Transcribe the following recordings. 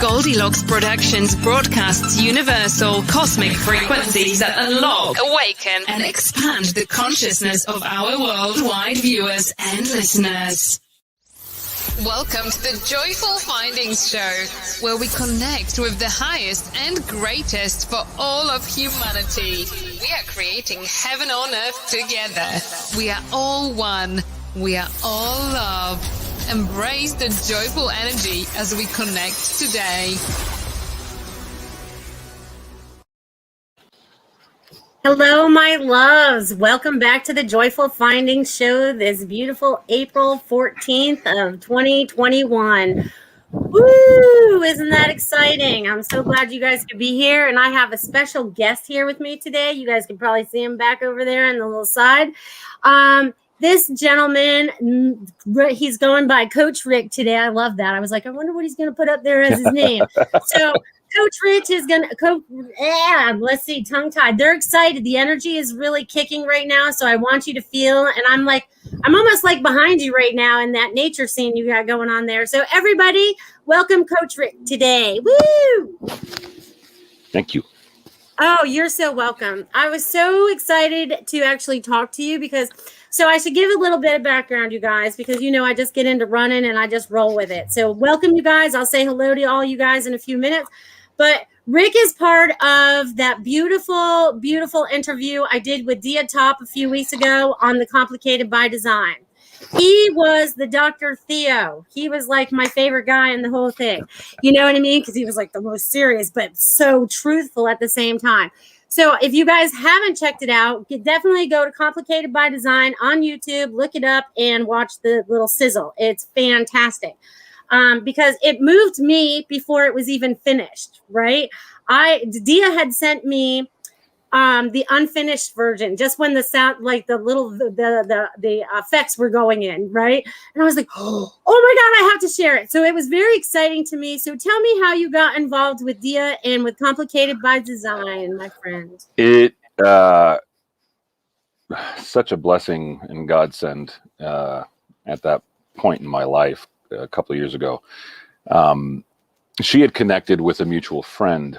Goldylocks Productions broadcasts universal cosmic frequencies that unlock, awaken, and expand the consciousness of our worldwide viewers and listeners. Welcome to the Joyful Findings Show, where we connect with the highest and greatest for all of humanity. We are creating heaven on earth together. We are all one. We are all love. Embrace the joyful energy as we connect today. Hello, my loves. Welcome back to the Joyful Findings Show this beautiful April 14th of 2021. Woo! Isn't that exciting? I'm so glad you guys could be here. And I have a special guest here with me today. You guys can probably see him back over there on the little side. This gentleman, he's going by Coach Rick today. I love that. I was like, I wonder what he's going to put up there as his name. So Coach Rich is going to, let's see, tongue-tied. They're excited. The energy is really kicking right now. So I want you to feel, and I'm almost like behind you right now in that nature scene you got going on there. So everybody, welcome Coach Rick today. Woo! Thank you. Oh, you're so welcome. I was so excited to actually talk to you because, so I should give a little bit of background, you guys, because, you know, I just get into running and I just roll with it. So welcome, you guys. I'll say hello to all you guys in a few minutes. But Rick is part of that beautiful, beautiful interview I did with Dia Top a few weeks ago on the Complicated by Design. He was the Dr. Theo. He was like my favorite guy in the whole thing. You know what I mean? Because he was like the most serious, but so truthful at the same time. So if you guys haven't checked it out, definitely go to Complicated by Design on YouTube, look it up, and watch the little sizzle. It's fantastic because it moved me before it was even finished, right? Dia had sent me the unfinished version, just when the sound, like the effects were going in, right? And I was like, oh my God, I have to share it. So it was very exciting to me. So tell me how you got involved with Dia and with Complicated by Design, my friend. It such a blessing and godsend at that point in my life a couple of years ago. She had connected with a mutual friend,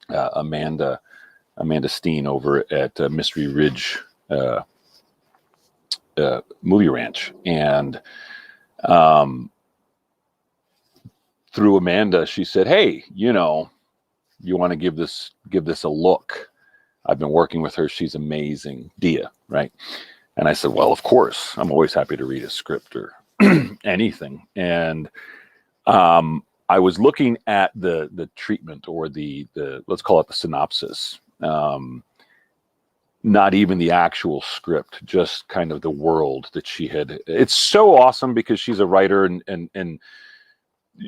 Amanda Steen, over at Mystery Ridge Movie Ranch, and through Amanda, she said, "Hey, you want to give this a look? I've been working with her. She's amazing, Dia, right?" And I said, "Well, of course. I'm always happy to read a script or anything." And I was looking at the treatment, or the let's call it the synopsis. Not even the actual script, just kind of the world that she had. It's so awesome because she's a writer and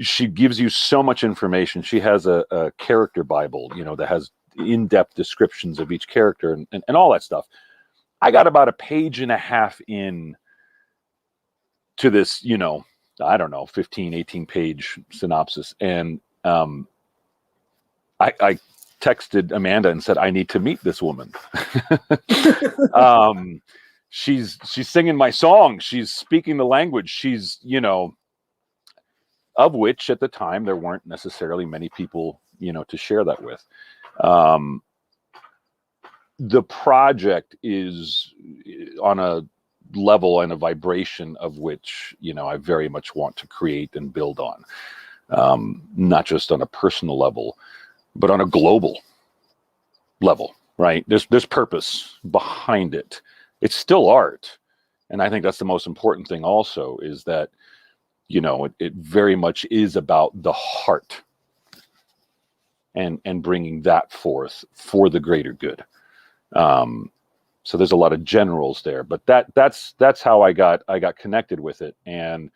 she gives you so much information. She has a character Bible, that has in-depth descriptions of each character and all that stuff. I got about a page and a half in to this, I don't know, 15, 18 page synopsis. And I texted Amanda and said, I need to meet this woman. She's singing my song. She's speaking the language. She's, of which at the time there weren't necessarily many people, to share that with. The project is on a level and a vibration of which, I very much want to create and build on, not just on a personal level, but on a global level, right? There's purpose behind it. It's still art. And I think that's the most important thing also, is that, it very much is about the heart and bringing that forth for the greater good. So there's a lot of generals there, but that's how I got connected with it. And,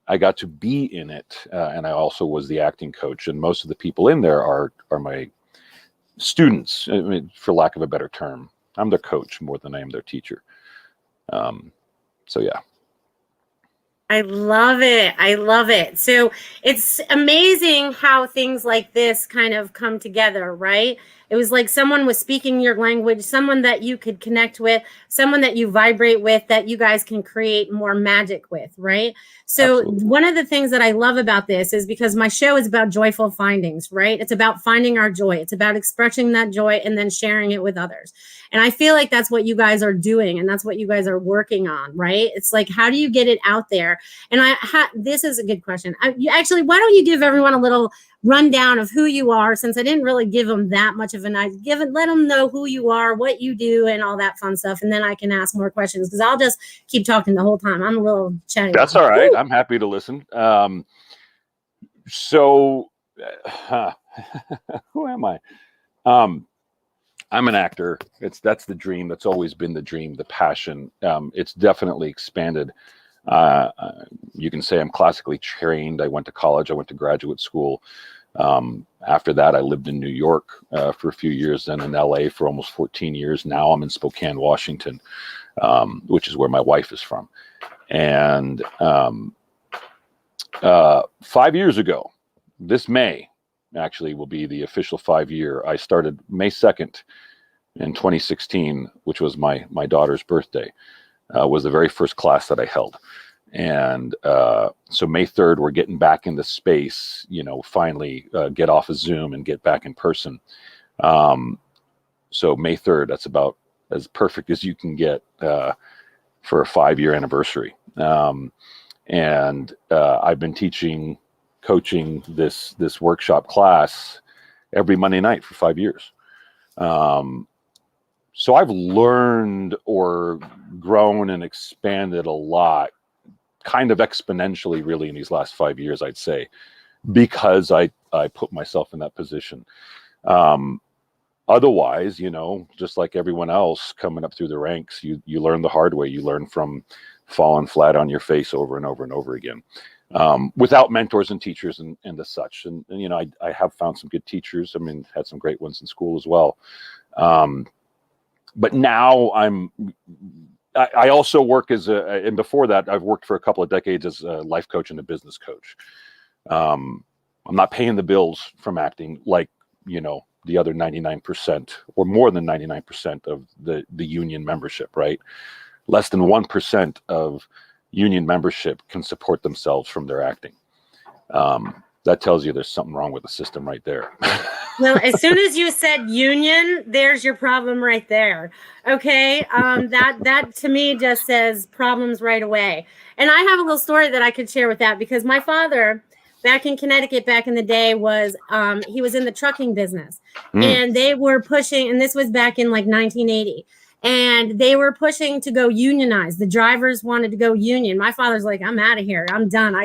I got to be in it, and I also was the acting coach. And most of the people in there are my students, for lack of a better term. I'm their coach more than I am their teacher. So yeah. I love it. I love it. So it's amazing how things like this kind of come together, right? It was like someone was speaking your language, someone that you could connect with, someone that you vibrate with, that you guys can create more magic with, right? So Absolutely. one of the things that I love about this is because my show is about joyful findings, right? It's about finding our joy. It's about expressing that joy and then sharing it with others. And I feel like that's what you guys are doing, and that's what you guys are working on, right? It's like, how do you get it out there? And this is a good question. Actually, why don't you give everyone a little rundown of who you are, since I didn't really give them that much of an idea. Let them know who you are, what you do, and all that fun stuff, and then I can ask more questions, because I'll just keep talking the whole time. I'm a little chatty. That's all right. I'm happy to listen. Who am I? I'm an actor. That's the dream. That's always been the dream, the passion. It's definitely expanded. You can say I'm classically trained. I went to college. I went to graduate school. After that, I lived in New York for a few years, then in LA for almost 14 years. Now I'm in Spokane, Washington, which is where my wife is from. And 5 years ago, this May actually will be the official 5-year. I started May 2nd in 2016, which was my daughter's birthday. Was the very first class that I held. And so May 3rd, we're getting back into space, finally get off of Zoom and get back in person. So May 3rd, that's about as perfect as you can get for a 5-year anniversary. And I've been coaching this workshop class every Monday night for 5 years. So I've learned or grown and expanded a lot, kind of exponentially, really, in these last 5 years, I'd say, because I put myself in that position. Otherwise, just like everyone else coming up through the ranks, you learn the hard way. You learn from falling flat on your face over and over and over again, without mentors and teachers and the such. And I have found some good teachers. I mean, had some great ones in school as well. But now I also work and before that, I've worked for a couple of decades as a life coach and a business coach. I'm not paying the bills from acting like, the other 99% or more than 99% of the union membership, right? Less than 1% of union membership can support themselves from their acting. That tells you there's something wrong with the system right there. Well, as soon as you said union, there's your problem right there. Okay. That to me just says problems right away. And I have a little story that I could share with that, because my father back in Connecticut back in the day was, he was in the trucking business, and they were pushing, and this was back in like 1980. And they were pushing to go unionize. The drivers wanted to go union. My father's like, I'm out of here. I'm done.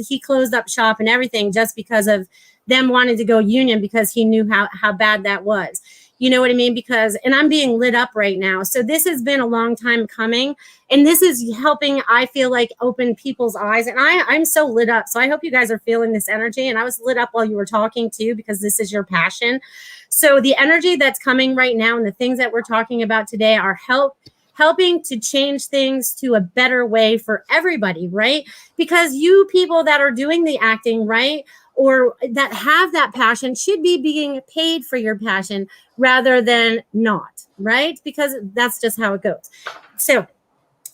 He closed up shop and everything just because of them wanting to go union, because he knew how bad that was. You know what I mean? And I'm being lit up right now. So this has been a long time coming, and this is helping, I feel like, open people's eyes. And I'm so lit up. So I hope you guys are feeling this energy. And I was lit up while you were talking too, because this is your passion. So the energy that's coming right now and the things that we're talking about today are helping to change things to a better way for everybody, right? Because you people that are doing the acting, right, or that have that passion should be being paid for your passion rather than not, right? Because that's just how it goes. So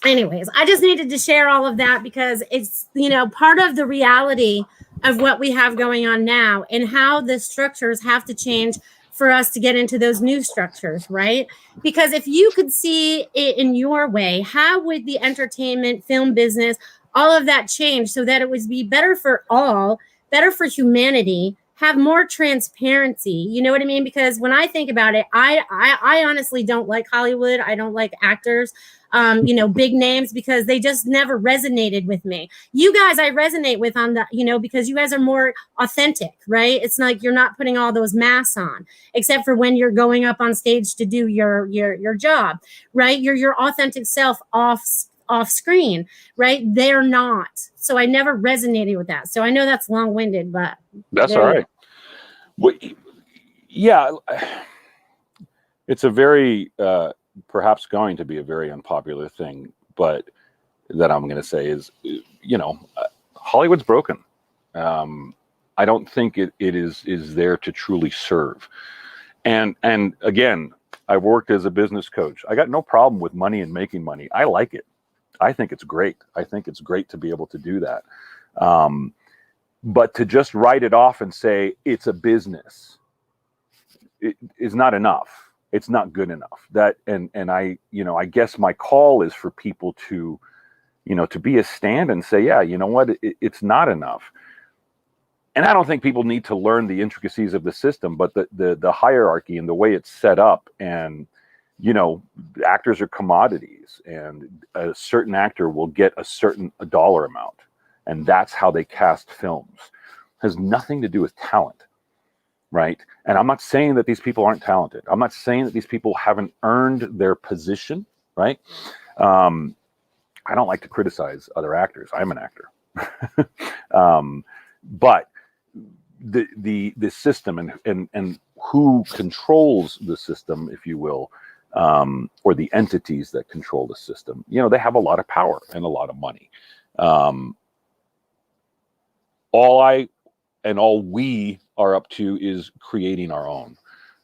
anyways, I just needed to share all of that, because it's, part of the reality of what we have going on now, and how the structures have to change for us to get into those new structures, right? Because if you could see it in your way, how would the entertainment, film business, all of that change so that it would be better for all, better for humanity, have more transparency? You know what I mean? Because when I think about it, I honestly don't like Hollywood. I don't like actors, big names, because they just never resonated with me. You guys, I resonate with on the, because you guys are more authentic, right? It's like you're not putting all those masks on, except for when you're going up on stage to do your job, right? You're your authentic self off screen, right? They're not. So I never resonated with that. So I know that's long-winded, but that's all right. Well, yeah, it's a very perhaps going to be a very unpopular thing, but that I'm going to say is, Hollywood's broken. I don't think it is there to truly serve. And again, I worked as a business coach. I got no problem with money and making money. I like it. I think it's great. I think it's great to be able to do that. But to just write it off and say it's a business, it is not enough. It's not good enough. That and I, I guess my call is for people to, to be a stand and say, yeah, you know what, it's not enough. And I don't think people need to learn the intricacies of the system, but the hierarchy and the way it's set up, and actors are commodities, and a certain actor will get a dollar amount, and that's how they cast films. It has nothing to do with talent, right? And I'm not saying that these people aren't talented. I'm not saying that these people haven't earned their position, right? I don't like to criticize other actors. I'm an actor. But the system and who controls the system, if you will, or the entities that control the system, they have a lot of power and a lot of money. All we are up to is creating our own,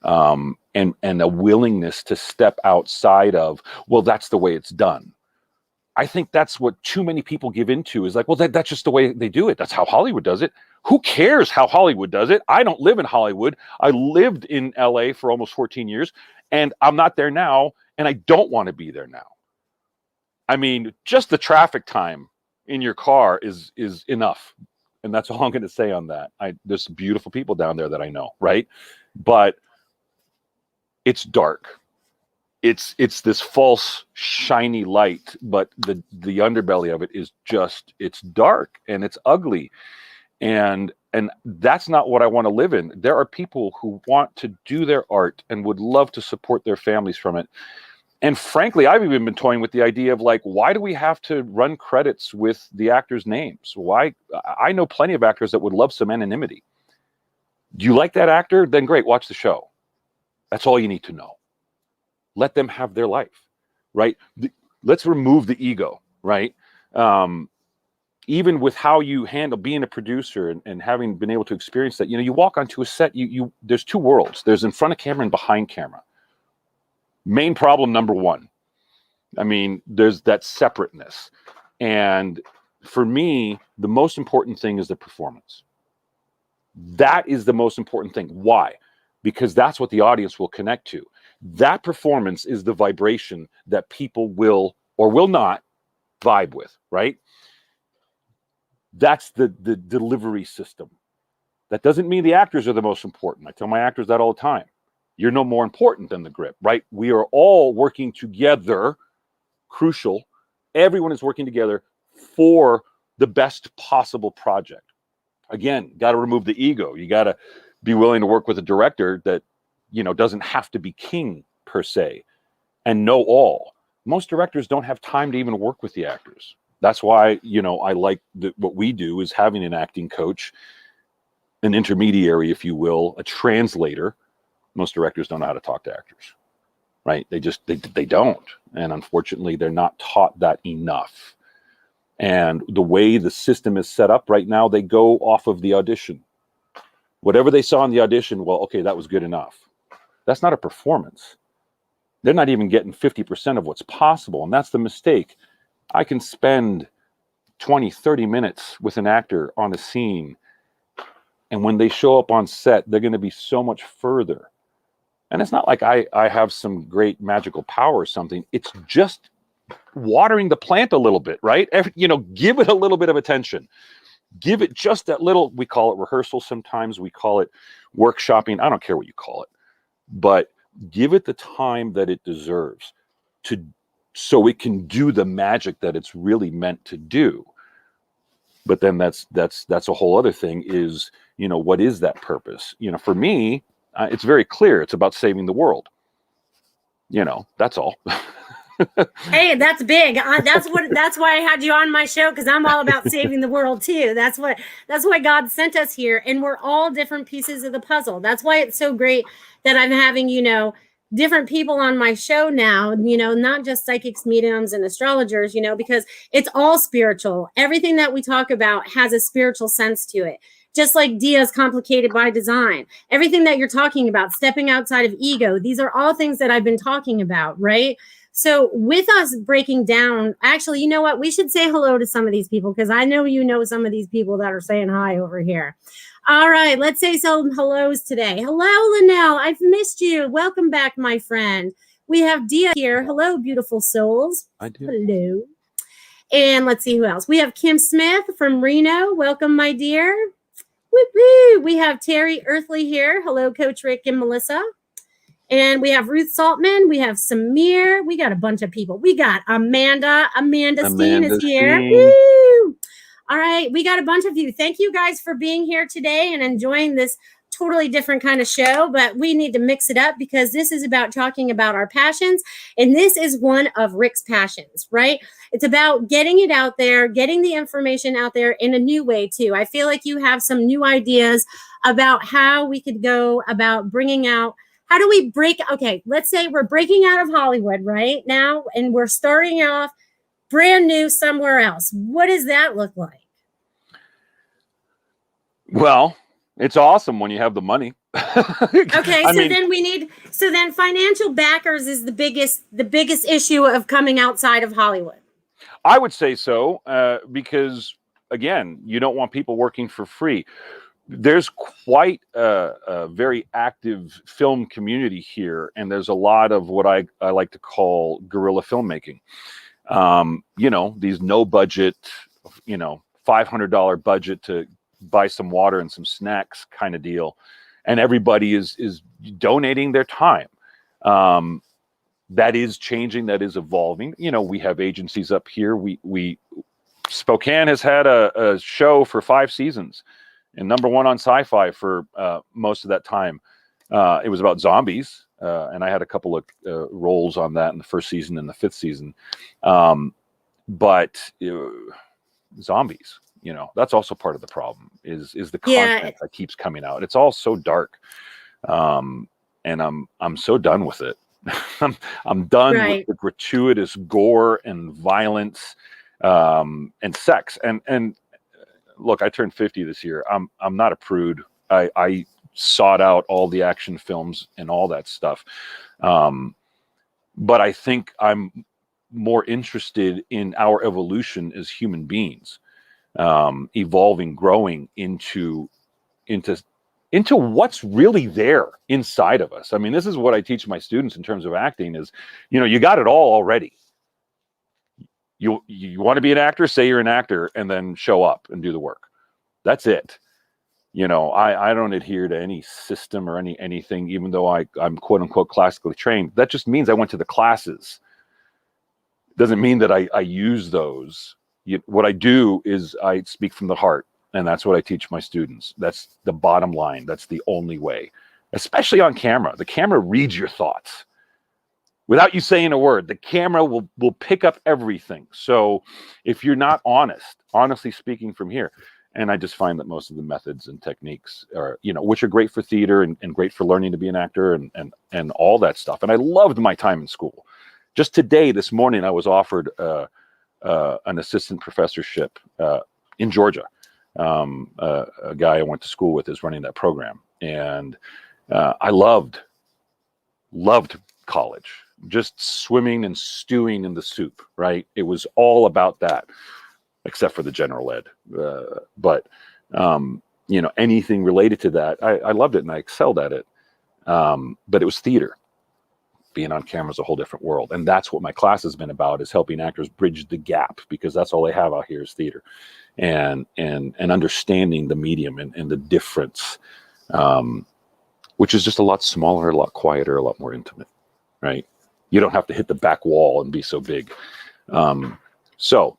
and a willingness to step outside of, well, that's the way it's done. I think that's what too many people give into, is like, well, that's just the way they do it. That's how Hollywood does it. Who cares how Hollywood does it? I don't live in Hollywood. I lived in LA for almost 14 years, and I'm not there now, and I don't want to be there now. I mean, just the traffic time in your car is enough. And that's all I'm going to say on that. There's beautiful people down there that I know, right? But it's dark. It's this false shiny light, but the underbelly of it is just, it's dark and it's ugly. And that's not what I want to live in. There are people who want to do their art and would love to support their families from it. And frankly, I've even been toying with the idea of, like, why do we have to run credits with the actors' names? Why? I know plenty of actors that would love some anonymity. Do you like that actor? Then great, watch the show. That's all you need to know. Let them have their life, right? Let's remove the ego, right? Even with how you handle being a producer and having been able to experience that, you walk onto a set, there's two worlds. There's in front of camera and behind camera. Main problem number one. I mean, there's that separateness. And for me, the most important thing is the performance. That is the most important thing. Why? Because that's what the audience will connect to. That performance is the vibration that people will or will not vibe with, right? That's the delivery system. That doesn't mean the actors are the most important. I tell my actors that all the time. You're no more important than the grip, right? We are all working together. Crucial. Everyone is working together for the best possible project. Again, got to remove the ego. You got to be willing to work with a director that, doesn't have to be king per se and know all. Most directors don't have time to even work with the actors. That's why, I like what we do is having an acting coach, an intermediary, if you will, a translator. Most directors don't know how to talk to actors, right? They don't. And unfortunately, they're not taught that enough. And the way the system is set up right now, they go off of the audition. Whatever they saw in the audition, well, okay, that was good enough. That's not a performance. They're not even getting 50% of what's possible. And that's the mistake. I can spend 20, 30 minutes with an actor on a scene. And when they show up on set, they're going to be so much further. And it's not like I have some great magical power or something. It's just watering the plant a little bit, right? Give it a little bit of attention. Give it just that little, we call it rehearsal sometimes. We call it workshopping. I don't care what you call it. But give it the time that it deserves so it can do the magic that it's really meant to do. But then that's a whole other thing is, what is that purpose? For me, it's very clear. It's about saving the world. That's all. Hey, that's big. That's why I had you on my show, because I'm all about saving the world too. That's why God sent us here, and we're all different pieces of the puzzle. That's why it's so great that I'm having, different people on my show now, not just psychics, mediums, and astrologers, because it's all spiritual. Everything that we talk about has a spiritual sense to it. just like Dia's complicated by design. Everything that you're talking about, stepping outside of ego, these are all things that I've been talking about, right? So with us breaking down, actually, you know what? We should say hello to some of these people because I know you know some of these people that are saying hi over here. All right, let's say some hellos today. Hello, Linnell. I've missed you. Welcome back, my friend. We have Dia here. Hello, beautiful souls. I do. Hello. And let's see who else. We have Kim Smith from Reno. Welcome, my dear. Woo-woo. We have Terry Earthly here. Hello, Coach Rick and Melissa. And we have Ruth Saltman. We have Samir. We got a bunch of people. We got Amanda. Amanda Steen is here. Woo! All right. We got a bunch of you. Thank you guys for being here today and enjoying this totally different kind of show. But we need to mix it up because this is about talking about our passions. And this is one of Rick's passions, right? It's about getting it out there, getting the information out there in a new way, too. I feel like you have some new ideas about how we could go about bringing out. How do we break? Okay, let's say we're breaking out of Hollywood right now, and we're starting off brand new somewhere else. What does that look like? Well, it's awesome when you have the money. Okay, so then financial backers is the biggest issue of coming outside of Hollywood. I would say so, because again, you don't want people working for free. There's quite a very active film community here, and there's a lot of what I like to call guerrilla filmmaking. These no budget, $500 budget to buy some water and some snacks kind of deal, and everybody is donating their time. That is changing. That is evolving. We have agencies up here. We Spokane has had a show for 5 seasons. And #1 on Sci-Fi for most of that time. It was about zombies, and I had a couple of roles on that in the 1st season and the 5th season. But zombies, that's also part of the problem. Is the content that keeps coming out? It's all so dark, and I'm so done with it. I'm done with the gratuitous gore and violence and sex and. Look, I turned 50 this year. I'm not a prude. I sought out all the action films and all that stuff. But I think I'm more interested in our evolution as human beings, evolving, growing into what's really there inside of us. I mean, this is what I teach my students in terms of acting is, you got it all already. You want to be an actor, say you're an actor, and then show up and do the work. That's it. I don't adhere to any system or anything, even though I'm quote unquote classically trained. That just means I went to the classes. Doesn't mean that I use those. What I do is I speak from the heart, and that's what I teach my students. That's the bottom line. That's the only way, especially on camera. The camera reads your thoughts. Without you saying a word, the camera will pick up everything. So if you're not honestly speaking from here, and I just find that most of the methods and techniques are, which are great for theater and great for learning to be an actor and all that stuff. And I loved my time in school. Just this morning, I was offered an assistant professorship in Georgia. A guy I went to school with is running that program. And I loved college. Just swimming and stewing in the soup, right? It was all about that, except for the general ed. But anything related to that, I loved it and I excelled at it. But it was theater. Being on camera is a whole different world. And that's what my class has been about, is helping actors bridge the gap, because that's all they have out here is theater and understanding the medium and the difference, which is just a lot smaller, a lot quieter, a lot more intimate, right? You don't have to hit the back wall and be so big. So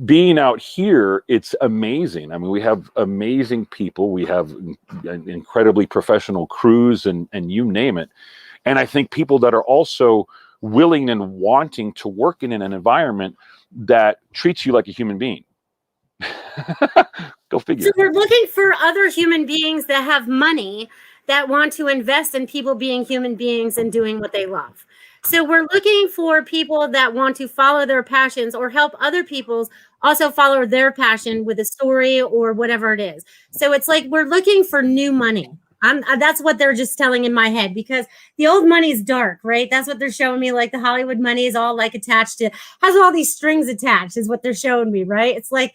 being out here, it's amazing. I mean, we have amazing people. We have incredibly professional crews and you name it. And I think people that are also willing and wanting to work in an environment that treats you like a human being. Go figure. So we're looking for other human beings that have money that want to invest in people being human beings and doing what they love. So we're looking for people that want to follow their passions or help other people's also follow their passion with a story or whatever it is. So it's like we're looking for new money. That's what they're just telling in my head, because the old money is dark, right? That's what they're showing me. Like the Hollywood money is all like attached to, has all these strings attached, is what they're showing me, right? It's like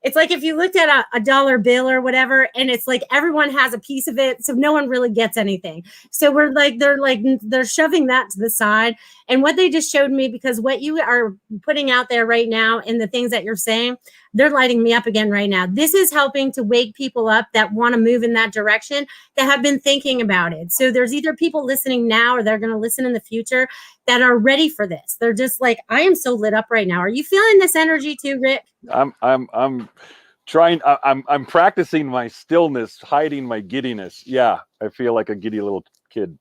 if you looked at a dollar bill or whatever, and it's like everyone has a piece of it, so no one really gets anything. So they're shoving that to the side. And what they just showed me, because what you are putting out there right now and the things that you're saying, they're lighting me up again right now. This is helping to wake people up that want to move in that direction, that have been thinking about it. So there's either people listening now or they're going to listen in the future that are ready for this. They're just like, I am so lit up right now. Are you feeling this energy too, Rick? I'm trying. I'm practicing my stillness, hiding my giddiness. Yeah, I feel like a giddy little kid.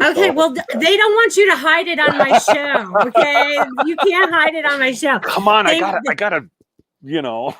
Okay, well, they don't want you to hide it on my show. Okay, you can't hide it on my show. Come on, I gotta, you know.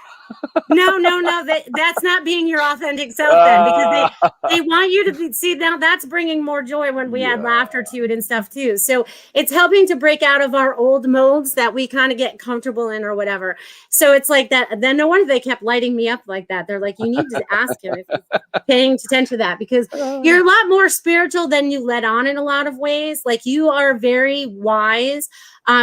No. That's not being your authentic self then, because they want you to see. Now that's bringing more joy when we add laughter to it and stuff too. So it's helping to break out of our old molds that we kind of get comfortable in or whatever. So it's like that. Then no wonder they kept lighting me up like that. They're like, you need to ask him if he's paying attention to that, because you're a lot more spiritual than you let on in a lot of ways. Like you are very wise.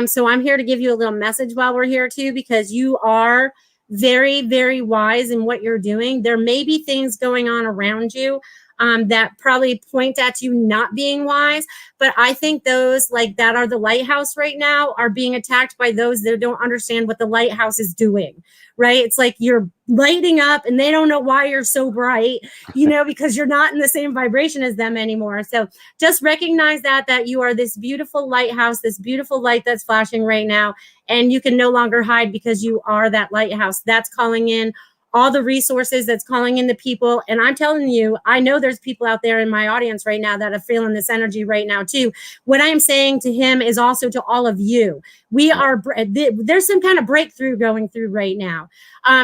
So I'm here to give you a little message while we're here too, because you are very, very wise in what you're doing. There may be things going on around you that probably point at you not being wise, but I think those like that are the lighthouse right now are being attacked by those that don't understand what the lighthouse is doing, right? It's like you're lighting up and they don't know why you're so bright, because you're not in the same vibration as them anymore. So just recognize that you are this beautiful lighthouse, this beautiful light that's flashing right now, and you can no longer hide because you are that lighthouse that's calling in all the resources, that's calling in the people. And I'm telling you, I know there's people out there in my audience right now that are feeling this energy right now too. What I'm saying to him is also to all of you. There's some kind of breakthrough going through right now.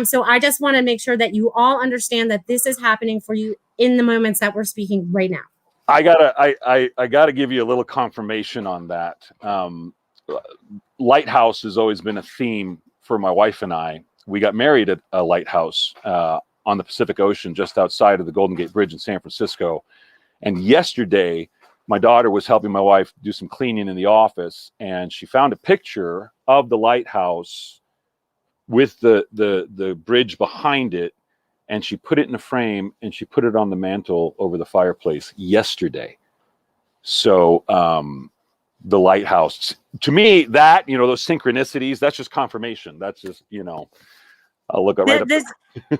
So I just want to make sure that you all understand that this is happening for you in the moments that we're speaking right now. I gotta give you a little confirmation on that. Lighthouse has always been a theme for my wife and I. We got married at a lighthouse on the Pacific Ocean, just outside of the Golden Gate Bridge in San Francisco. And yesterday, my daughter was helping my wife do some cleaning in the office, and she found a picture of the lighthouse with the bridge behind it, and she put it in a frame and she put it on the mantle over the fireplace yesterday. So the lighthouse, to me, that, those synchronicities, that's just confirmation. That's just, I'll look right up.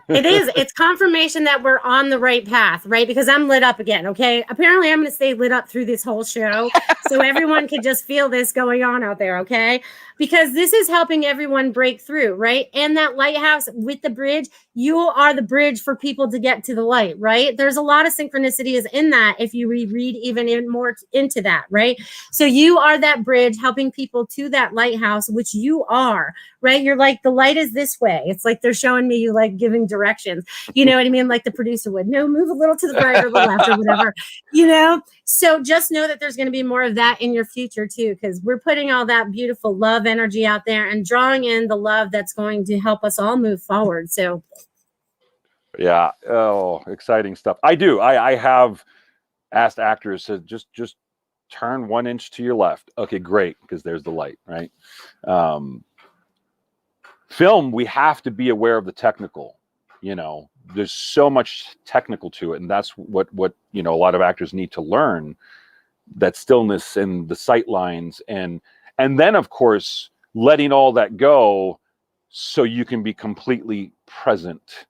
It's confirmation that we're on the right path, right? Because I'm lit up again, okay? Apparently I'm going to stay lit up through this whole show so everyone can just feel this going on out there, okay? Because this is helping everyone break through, right? And that lighthouse with the bridge, you are the bridge for people to get to the light, right? There's a lot of synchronicities in that if you read even more into that, right? So you are that bridge helping people to that lighthouse, which you are, right? You're like, the light is this way. It's like they're showing me you like giving directions. You know what I mean? Like the producer would, no, move a little to the right or the left or whatever, So just know that there's going to be more of that in your future too, because we're putting all that beautiful love energy out there and drawing in the love that's going to help us all move forward. So yeah. Oh, exciting stuff. I have asked actors to just turn 1 inch to your left. Okay, great. Because there's the light, right? Film, we have to be aware of the technical, there's so much technical to it. And that's what, a lot of actors need to learn, that stillness and the sight lines. And then of course, letting all that go so you can be completely present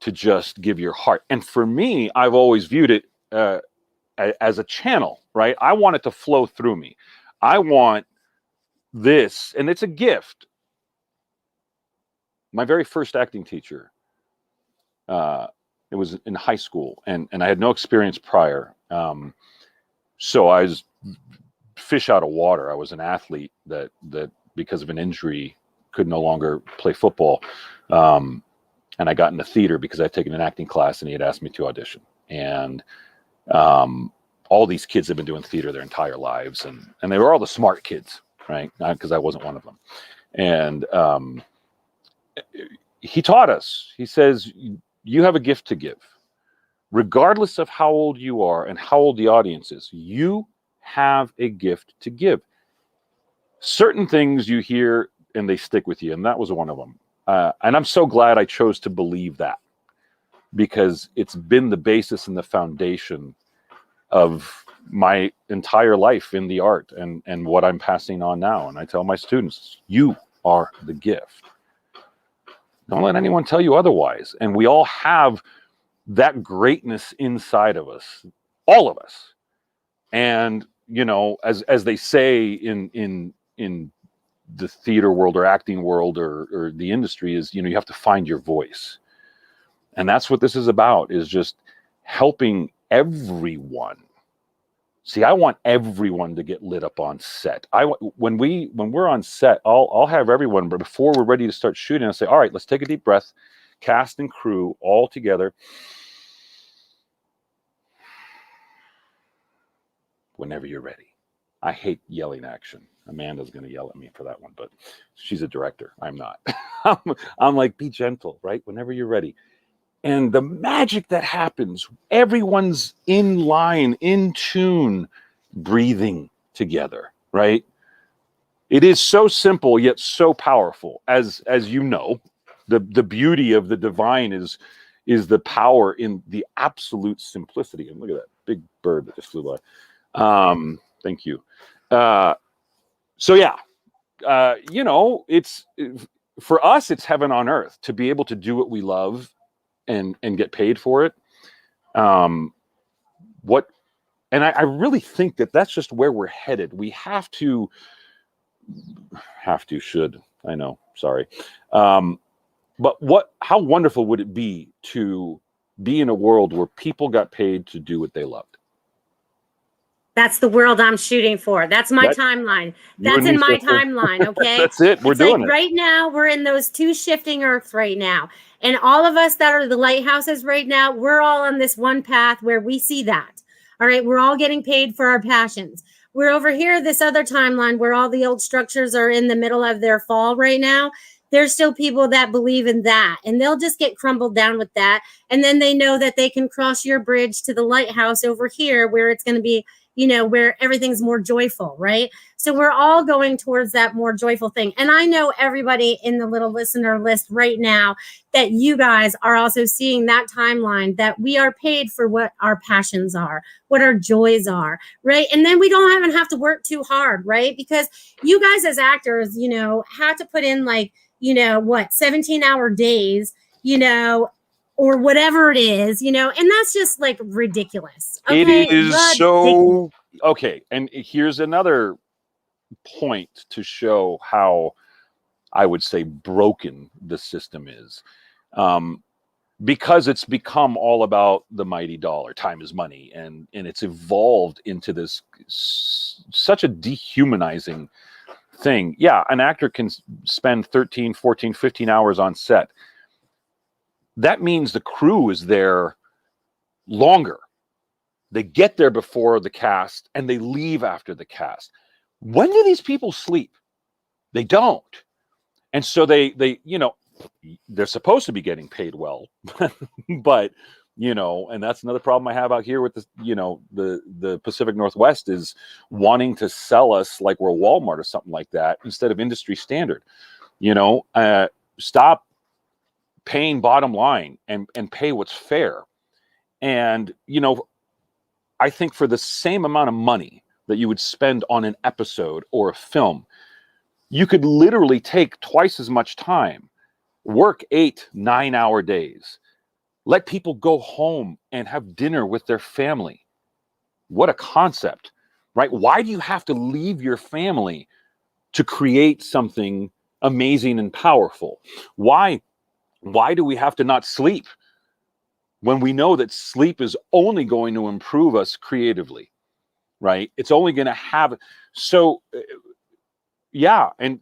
to just give your heart. And for me, I've always viewed it as a channel, right? I want it to flow through me. I want this, and it's a gift. My very first acting teacher, it was in high school, and I had no experience prior. So I was fish out of water. I was an athlete that because of an injury could no longer play football. And I got into theater because I had taken an acting class and he had asked me to audition. And all these kids have been doing theater their entire lives, and they were all the smart kids, right? Because I wasn't one of them. And he taught us, he says, you have a gift to give. Regardless of how old you are and how old the audience is, you have a gift to give. Certain things you hear and they stick with you, and that was one of them. And I'm so glad I chose to believe that, because it's been the basis and the foundation of my entire life in the art and what I'm passing on now. And I tell my students, you are the gift. Don't let anyone tell you otherwise. And we all have that greatness inside of us, all of us. And, you know, as they say in the theater world or acting world or the industry, is, you know, you have to find your voice. And that's what this is about, is just helping everyone. See, I want everyone to get lit up on set. When we're on set, I'll have everyone, but before we're ready to start shooting, I'll say, all right, let's take a deep breath, cast and crew all together. Whenever you're ready. I hate yelling action. Amanda's going to yell at me for that one, but she's a director. I'm not. I'm like, be gentle, right? Whenever you're ready. And the magic that happens, everyone's in line, in tune, breathing together, right? It is so simple, yet so powerful. As you know, the beauty of the divine is the power in the absolute simplicity. And look at that big bird that just flew by. Thank you. So yeah, you know, for us, it's heaven on earth to be able to do what we love and get paid for it. And I really think that that's just where we're headed. We should, I know, sorry. But how wonderful would it be to be in a world where people got paid to do what they loved? That's the world I'm shooting for. That's my timeline. That's in my timeline, okay? That's it. We're doing it. Right now, we're in those two shifting earths right now. And all of us that are the lighthouses right now, we're all on this one path where we see that. All right? We're all getting paid for our passions. We're over here, this other timeline where all the old structures are in the middle of their fall right now. There's still people that believe in that, and they'll just get crumbled down with that. And then they know that they can cross your bridge to the lighthouse over here where it's going to be, you know, where everything's more joyful, right? So we're all going towards that more joyful thing. And I know everybody in the little listener list right now that you guys are also seeing that timeline, that we are paid for what our passions are, what our joys are, right? And then we don't even have to work too hard, right? Because you guys as actors, you know, have to put in like, you know, 17-hour days, you know, or whatever it is, you know, and that's just like ridiculous. Okay? It is so okay. And here's another point to show how I would say broken the system is. Because it's become all about the mighty dollar, time is money, and it's evolved into this such a dehumanizing thing. Yeah, an actor can spend 13, 14, 15 hours on set. That means the crew is there longer. They get there before the cast and they leave after the cast. When do these people sleep? They don't. And so they you know, they're supposed to be getting paid well, but you know, and that's another problem I have out here with the, you know, the Pacific Northwest is wanting to sell us like we're Walmart or something like that instead of industry standard. You know, stop paying bottom line and pay what's fair. And, you know, I think for the same amount of money that you would spend on an episode or a film, you could literally take twice as much time, work 8-9 hour days, let people go home and have dinner with their family. What a concept, right? Why do you have to leave your family to create something amazing and powerful? Why do we have to not sleep when we know that sleep is only going to improve us creatively, right? It's only going to have, so yeah. And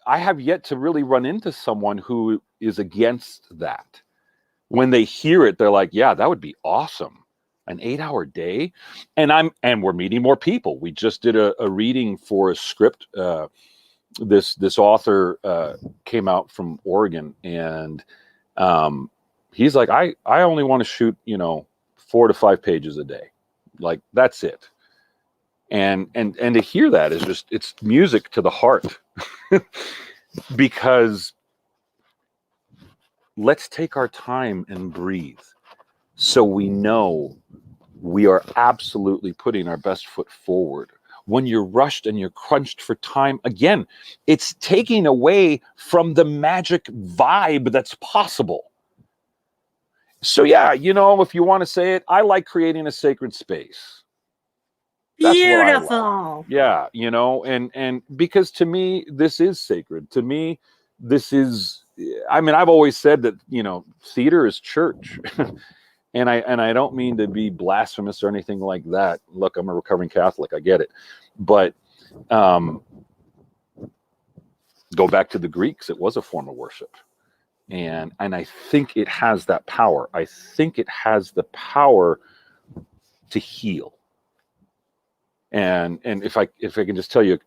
I have yet to really run into someone who is against that. When they hear it, they're like, yeah, that would be awesome. An 8-hour day. And we're meeting more people. We just did a reading for a script this author came out from Oregon, and he's like, I only want to shoot, 4 to 5 pages a day. Like, that's it. And to hear that is just, it's music to the heart. Because let's take our time and breathe, so we know we are absolutely putting our best foot forward. When you're rushed and you're crunched for time, again, it's taking away from the magic vibe that's possible. So yeah, if you want to say it, I like creating a sacred space. That's Beautiful. what I like. Yeah, and because to me, this is sacred. To me, this is, I've always said that, theater is church. And I don't mean to be blasphemous or anything like that. Look, I'm a recovering Catholic. I get it. But go back to the Greeks. It was a form of worship. And I think it has that power. I think it has the power to heal. And if I can just tell you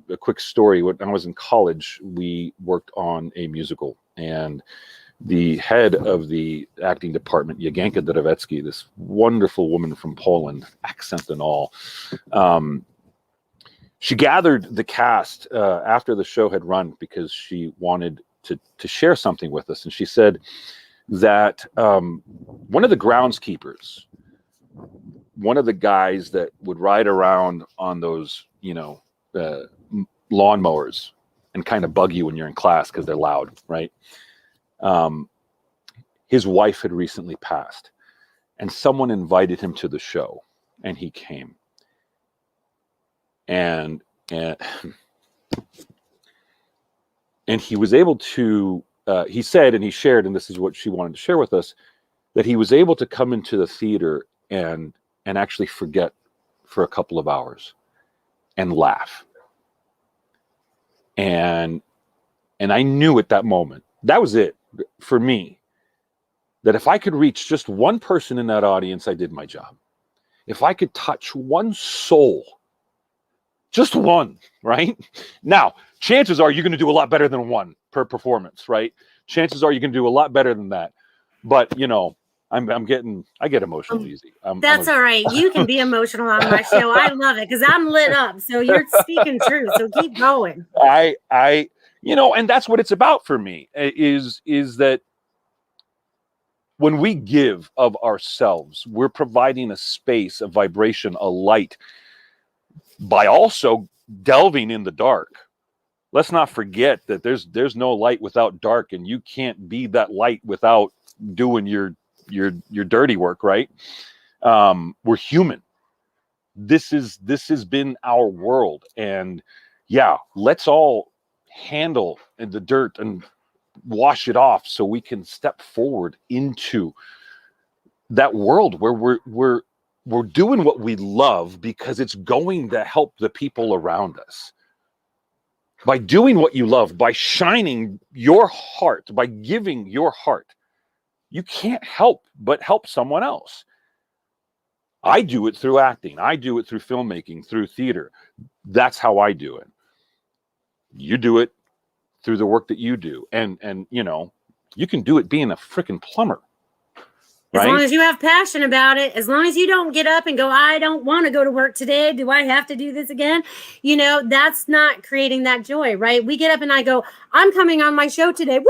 a quick story. When I was in college, we worked on a musical, and the head of the acting department, Jaganka Dravetsky, this wonderful woman from Poland, accent and all, she gathered the cast after the show had run because she wanted to share something with us. And she said that one of the groundskeepers, one of the guys that would ride around on those, lawnmowers and kind of bug you when you're in class because they're loud, right? His wife had recently passed, and someone invited him to the show, and he came. And he was able to, he said, and he shared, and this is what she wanted to share with us, that he was able to come into the theater and actually forget for a couple of hours and laugh. And I knew at that moment, that was it for me, that if I could reach just one person in that audience, I did my job. If I could touch one soul, just one, right? Now, chances are you're going to do a lot better than one per performance, right? Chances are you're going to do a lot better than that. But, I get emotional easy. That's all right. You can be emotional on my show. I love it because I'm lit up. So you're speaking truth. So keep going. And that's what it's about for me, is that when we give of ourselves, we're providing a space, a vibration, a light, by also delving in the dark. Let's not forget that there's no light without dark, and you can't be that light without doing your dirty work, right? We're human. This has been our world, and yeah, let's all handle the dirt and wash it off so we can step forward into that world where we're doing what we love because it's going to help the people around us. By doing what you love, by shining your heart, by giving your heart, you can't help but help someone else. I do it through acting. I do it through filmmaking, through theater. That's how I do it. You do it through the work that you do. And you can do it being a freaking plumber. Right? As long as you have passion about it, as long as you don't get up and go, I don't want to go to work today. Do I have to do this again? That's not creating that joy, right? We get up and I go, I'm coming on my show today. Woo!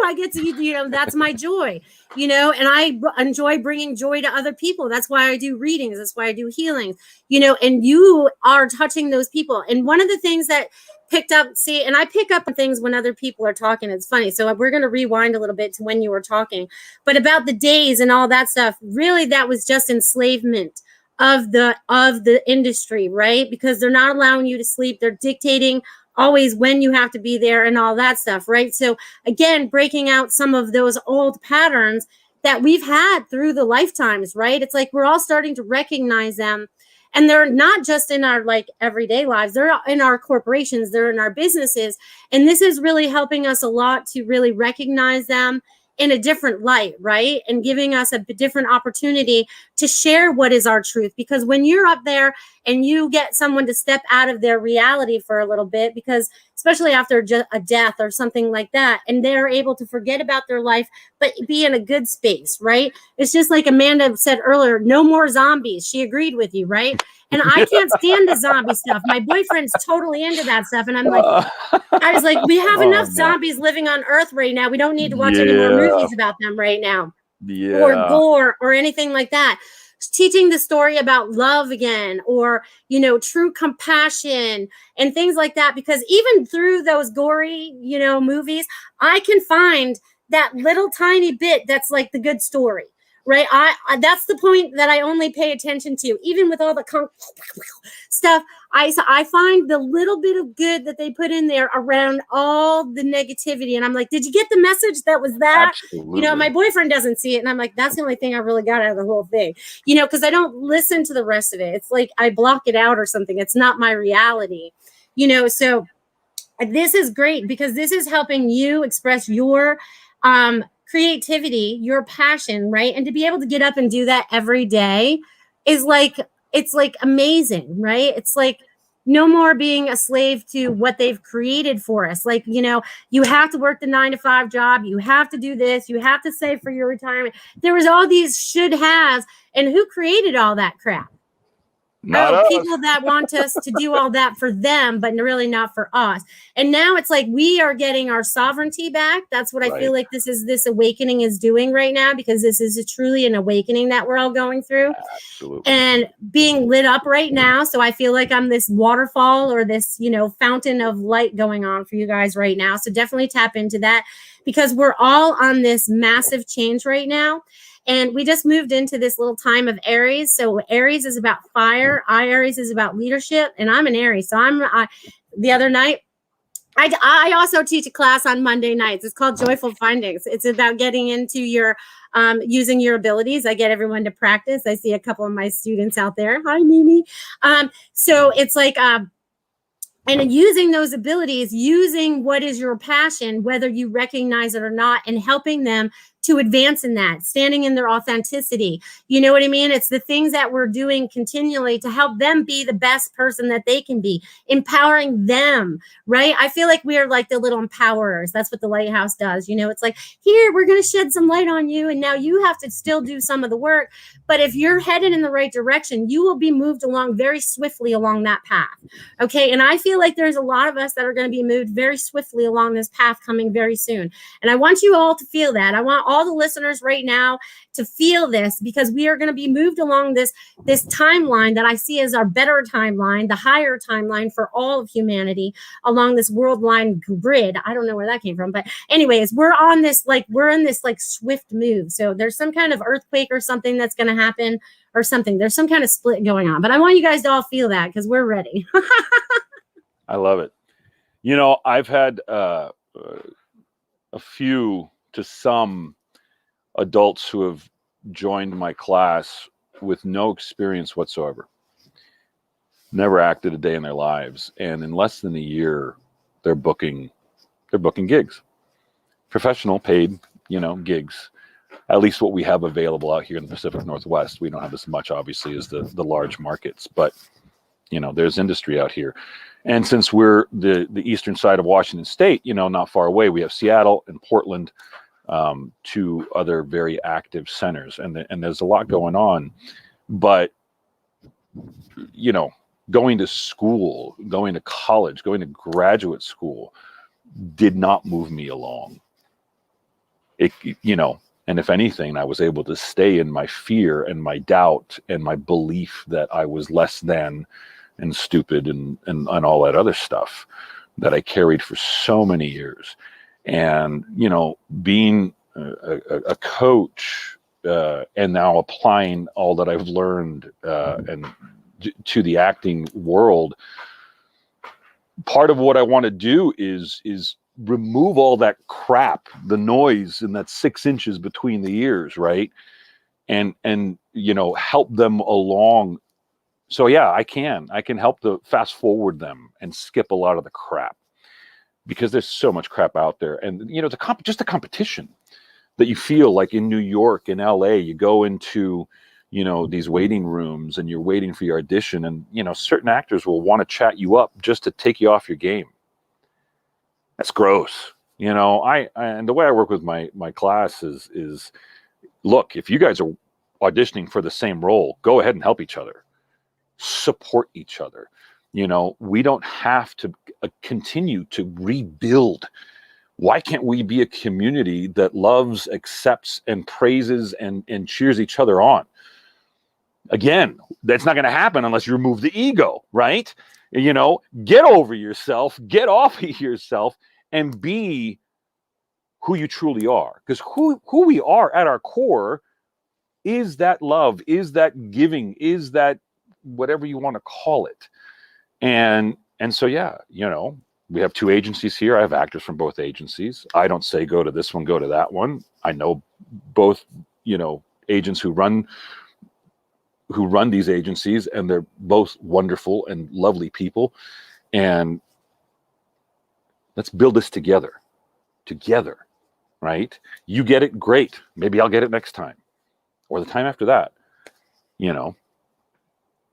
I get to, that's my joy, and I enjoy bringing joy to other people. That's why I do readings. That's why I do healings, and you are touching those people. And one of the things that picked up, and I pick up on things when other people are talking. It's funny. So we're going to rewind a little bit to when you were talking, but about the days and all that stuff, really that was just enslavement of the industry, right? Because they're not allowing you to sleep. They're dictating always when you have to be there and all that stuff, right? So again, breaking out some of those old patterns that we've had through the lifetimes, right? It's like we're all starting to recognize them. And they're not just in our everyday lives, they're in our corporations, they're in our businesses. And this is really helping us a lot to really recognize them in a different light, right? And giving us a different opportunity to share what is our truth. Because when you're up there and you get someone to step out of their reality for a little bit, because especially after a death or something like that. And they're able to forget about their life, but be in a good space, right? It's just like Amanda said earlier, no more zombies. She agreed with you, right? And I can't stand the zombie stuff. My boyfriend's totally into that stuff. And I'm like, I was like, we have enough zombies living on Earth right now. We don't need to watch any more movies about them right now. Or gore or anything like that. Teaching the story about love again, or, you know, true compassion and things like that. Because even through those gory, you know, movies, I can find that little tiny bit that's like the good story. Right. I that's the point that I only pay attention to, even with all the stuff. I find the little bit of good that they put in there around all the negativity. And I'm like, did you get the message that was that? Absolutely. You know, my boyfriend doesn't see it. And I'm like, that's the only thing I really got out of the whole thing, you know, because I don't listen to the rest of it. It's like I block it out or something. It's not my reality, you know. So this is great because this is helping you express your creativity, your passion, right? And to be able to get up and do that every day is like, it's like amazing, right? It's like no more being a slave to what they've created for us. Like, you know, you have to work the 9-to-5 job. You have to do this. You have to save for your retirement. There was all these should haves. And who created all that crap? People that want us to do all that for them, but really not for us. And now it's like we are getting our sovereignty back. That's what I feel like this awakening is doing right now, because this is truly an awakening that we're all going through. Absolutely. And being lit up right now. So I feel like I'm this waterfall or this, you know, fountain of light going on for you guys right now. So definitely tap into that, because we're all on this massive change right now. And we just moved into this little time of Aries. So Aries is about fire. Aries is about leadership. And I'm an Aries. So the other night, I also teach a class on Monday nights. It's called Joyful Findings. It's about getting into your, using your abilities. I get everyone to practice. I see a couple of my students out there. Hi, Mimi. So it's like, and using those abilities, using what is your passion, whether you recognize it or not, and helping them to advance in that, standing in their authenticity. You know what I mean? It's the things that we're doing continually to help them be the best person that they can be, empowering them, right? I feel like we are like the little empowerers. That's what the lighthouse does. You know, it's like, here, we're going to shed some light on you. And now you have to still do some of the work. But if you're headed in the right direction, you will be moved along very swiftly along that path. Okay. And I feel like there's a lot of us that are going to be moved very swiftly along this path coming very soon. And I want you all to feel that. I want all the listeners right now to feel this, because we are going to be moved along this timeline that I see as our better timeline, the higher timeline for all of humanity along this world-line grid. I don't know where that came from, but anyways, we're in this swift move. So there's some kind of earthquake or something that's going to happen or something. There's some kind of split going on, but I want you guys to all feel that, because we're ready. I love it. You know, I've had a few to some adults who have joined my class with no experience whatsoever, never acted a day in their lives, and in less than a year, they're booking gigs, professional paid, you know, gigs. At least what we have available out here in the Pacific Northwest. We don't have as much, obviously, as the large markets, but you know, there's industry out here. And since we're the eastern side of Washington State, you know, not far away, we have Seattle and Portland, two other very active centers, and there's a lot going on. But you know, going to school, going to college, going to graduate school did not move me along. It, you know, and if anything, I was able to stay in my fear and my doubt and my belief that I was less than and stupid and all that other stuff that I carried for so many years. And, you know, being a coach and now applying all that I've learned and to the acting world, part of what I want to do is remove all that crap, the noise in that 6 inches between the ears, right? And you know, help them along. So yeah, I can help to fast forward them and skip a lot of the crap, because there's so much crap out there. And you know, just the competition that you feel like in New York, in LA, you go into, you know, these waiting rooms and you're waiting for your audition, and you know, certain actors will want to chat you up just to take you off your game. That's gross. You know, and the way I work with my class is look, if you guys are auditioning for the same role, go ahead and help each other, support each other. You know, we don't have to continue to rebuild. Why can't we be a community that loves, accepts, and praises and cheers each other on? Again, that's not going to happen unless you remove the ego, right? You know, get over yourself, get off of yourself, and be who you truly are. Because who we are at our core is that love, is that giving, is that whatever you want to call it. And so, yeah, you know, we have 2 agencies here. I have actors from both agencies. I don't say go to this one, go to that one. I know both, you know, agents who run these agencies, and they're both wonderful and lovely people. And let's build this together, right? You get it, great. Maybe I'll get it next time or the time after that, you know.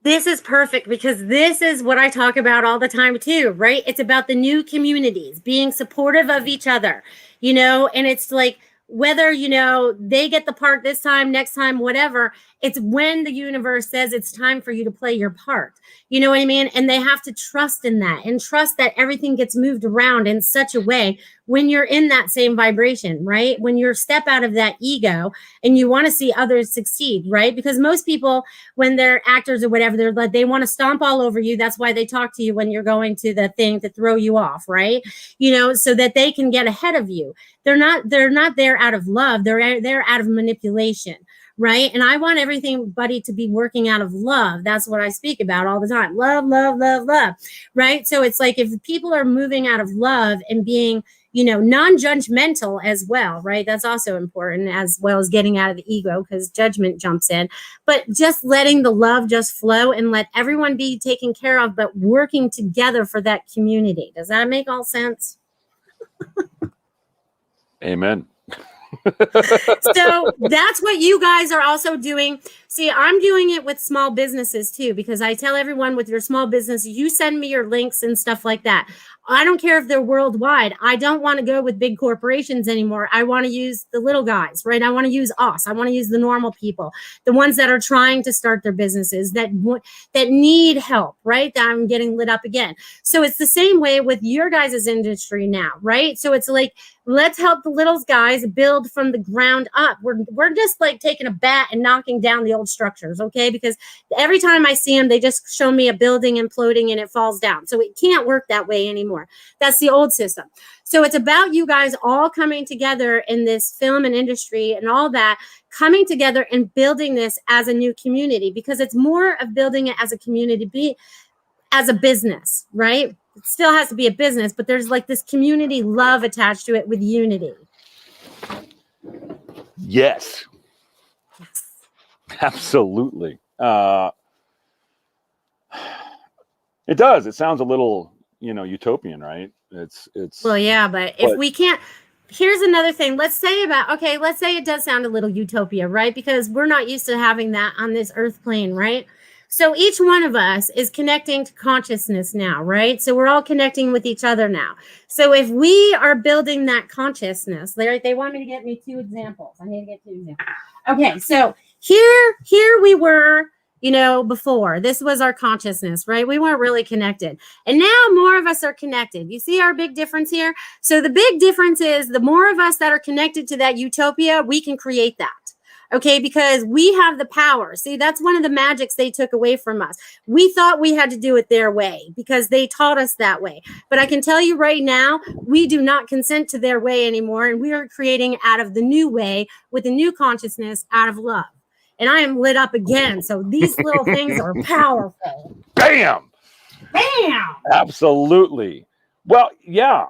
This is perfect, because this is what I talk about all the time too, right? It's about the new communities being supportive of each other, you know, and it's like, whether, you know, they get the part this time, next time, whatever, it's when the universe says it's time for you to play your part. You know what I mean? And they have to trust in that, and trust that everything gets moved around in such a way when you're in that same vibration, right? When you step out of that ego and you want to see others succeed, right? Because most people, when they're actors or whatever, they're like, they want to stomp all over you. That's why they talk to you when you're going to the thing to throw you off, right? You know, so that they can get ahead of you. They're not there out of love. They're out of manipulation, right? And I want everybody to be working out of love. That's what I speak about all the time. Love, love, love, love, right? So it's like, if people are moving out of love and being, you know, non-judgmental as well, right? That's also important, as well as getting out of the ego, because judgment jumps in. But just letting the love just flow and let everyone be taken care of, but working together for that community. Does that make all sense? Amen. So that's what you guys are also doing. See, I'm doing it with small businesses too, because I tell everyone, with your small business, you send me your links and stuff like that. I don't care if they're worldwide. I don't want to go with big corporations anymore. I want to use the little guys, right? I want to use us. I want to use the normal people, the ones that are trying to start their businesses, that need help, right? I'm getting lit up again. So it's the same way with your guys' industry now, right? So it's like, let's help the little guys build from the ground up. We're just like taking a bat and knocking down the old structures, okay? Because every time I see them, they just show me a building imploding and it falls down. So it can't work that way anymore. That's the old system. So it's about you guys all coming together in this film and industry and all that, coming together and building this as a new community, because it's more of building it as a community, as a business, right? It still has to be a business, but there's like this community love attached to it with unity. Yes. Absolutely. It does. It sounds a little, you know, utopian, right? It's well, yeah, but if we can't, here's another thing. Let's say it does sound a little utopia, right? Because we're not used to having that on this earth plane, right? So each one of us is connecting to consciousness now, right? So we're all connecting with each other now. So if we are building that consciousness, they want me to get me 2 examples. I need to get 2 examples. Okay, so here we were, you know, before. This was our consciousness, right? We weren't really connected. And now more of us are connected. You see our big difference here? So the big difference is the more of us that are connected to that utopia, we can create that. Okay, because we have the power. See, that's one of the magics they took away from us. We thought we had to do it their way because they taught us that way. But I can tell you right now, we do not consent to their way anymore. And we are creating out of the new way with a new consciousness out of love. And I am lit up again. So these little things are powerful. Bam! Bam! Absolutely. Well, yeah.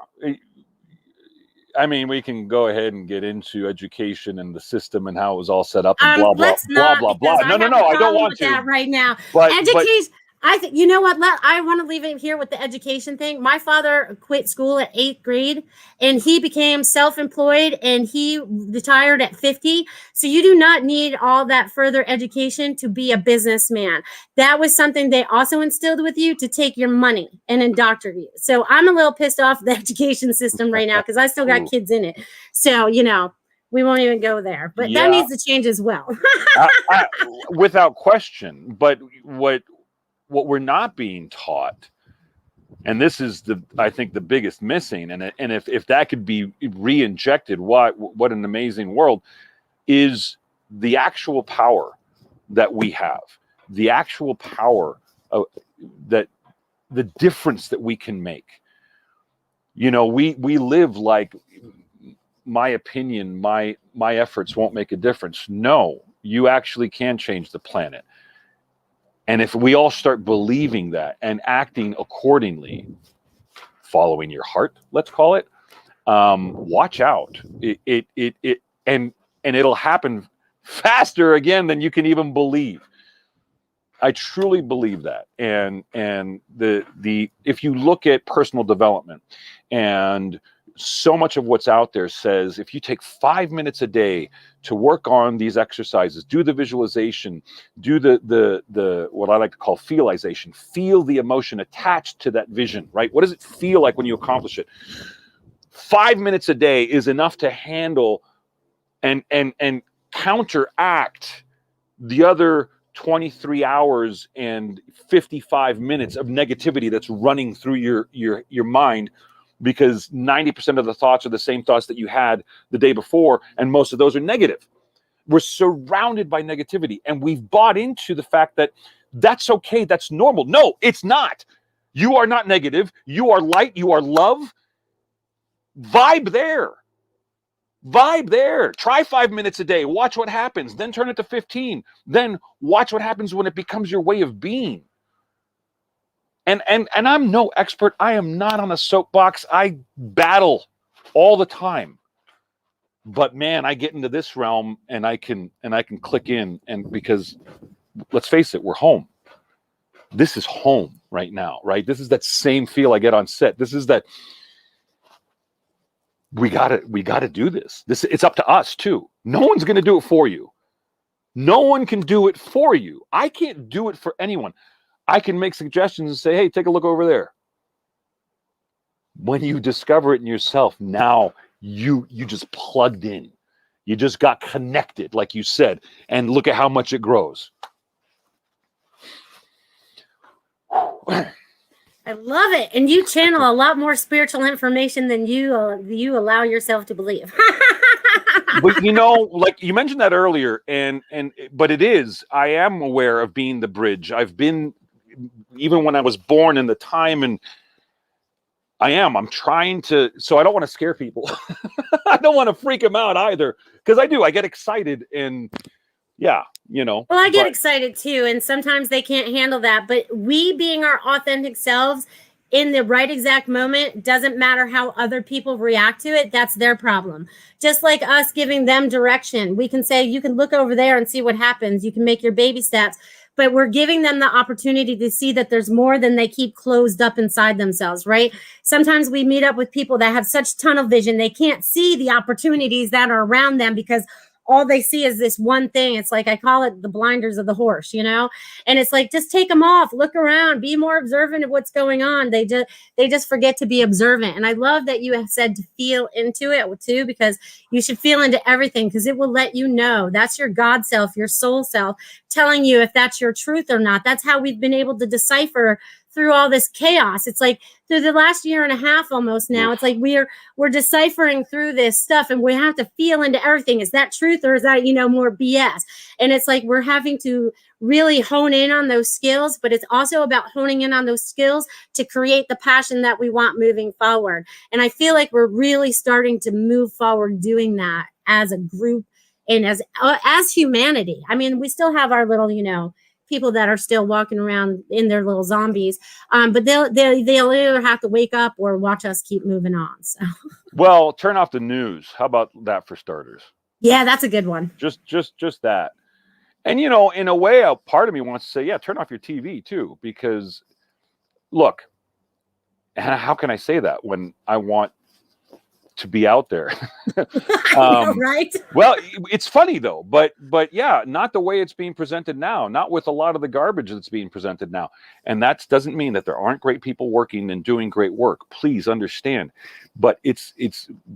I mean, we can go ahead and get into education and the system and how it was all set up and blah, blah, blah, blah, blah. No, I don't want to. That right now. Education. I think, you know what, I want to leave it here with the education thing. My father quit school at 8th grade and he became self-employed and he retired at 50. So you do not need all that further education to be a businessman. That was something they also instilled with you, to take your money and indoctrinate you. So I'm a little pissed off the education system right now because I still got kids in it. So, you know, we won't even go there, but that needs to change as well. Without question. But what we're not being taught, and this is I think the biggest missing, and if that could be re-injected, what an amazing world, is the actual power that we have, the actual power that the difference that we can make. You know, we live like, my opinion, my efforts won't make a difference. No, you actually can change the planet. And if we all start believing that and acting accordingly, following your heart, let's call it, watch out. And it'll happen faster again than you can even believe. I truly believe that. And if you look at personal development, and so much of what's out there says, if you take 5 minutes a day to work on these exercises, do the visualization, do the what I like to call feelization, feel the emotion attached to that vision, right? What does it feel like when you accomplish it? 5 minutes a day is enough to handle and counteract the other 23 hours and 55 minutes of negativity that's running through your mind, because 90% of the thoughts are the same thoughts that you had the day before, and most of those are negative. We're surrounded by negativity, and we've bought into the fact that that's okay, that's normal. No, it's not. You are not negative. You are light. You are love. Vibe there. Vibe there. Try 5 minutes a day. Watch what happens. Then turn it to 15. Then watch what happens when it becomes your way of being. And I'm no expert. I am not on a soapbox. I battle all the time. But man, I get into this realm and I can click in, and because let's face it, we're home. This is home right now, right? This is that same feel I get on set. This is that we gotta do this. It's up to us too. No one's gonna do it for you. No one can do it for you. I can't do it for anyone. I can make suggestions and say, hey, take a look over there. When you discover it in yourself, now you just plugged in. You just got connected, like you said, and look at how much it grows. I love it. And you channel a lot more spiritual information than you allow yourself to believe. But you know, like you mentioned that earlier, but it is, I am aware of being the bridge. I've been, even when I was born in the time, and I'm trying to, so I don't want to scare people. I don't want to freak them out either, because I get excited, and yeah, you know. Well, I get excited too, and sometimes they can't handle that, but we being our authentic selves in the right exact moment, doesn't matter how other people react to it. That's their problem. Just like us giving them direction. We can say, you can look over there and see what happens. You can make your baby steps. But we're giving them the opportunity to see that there's more than they keep closed up inside themselves, right? Sometimes we meet up with people that have such tunnel vision, they can't see the opportunities that are around them because all they see is this one thing. It's like, I call it the blinders of the horse, you know? And it's like, just take them off, look around, be more observant of what's going on. They just forget to be observant. And I love that you have said to feel into it too, because you should feel into everything, because it will let you know. That's your God self, your soul self, telling you if that's your truth or not. That's how we've been able to decipher through all this chaos. It's like through the last year and a half almost now, it's like we're deciphering through this stuff, and we have to feel into everything. Is that truth, or is that, more BS? And it's like we're having to really hone in on those skills, but it's also about honing in on those skills to create the passion that we want moving forward. And I feel like we're really starting to move forward doing that as a group and as humanity. I mean, we still have our little, people that are still walking around in their little zombies, but they'll either have to wake up or watch us keep moving on. So, well, turn off the news. How about that for starters? Yeah, that's a good one. Just that, And, you know, in a way, a part of me wants to say, yeah, turn off your TV too, because look, how can I say that when I want to be out there? I know, right? Well, it's funny though, but yeah, not the way it's being presented now, not with a lot of the garbage that's being presented now. And that doesn't mean that there aren't great people working and doing great work. Please understand. But it's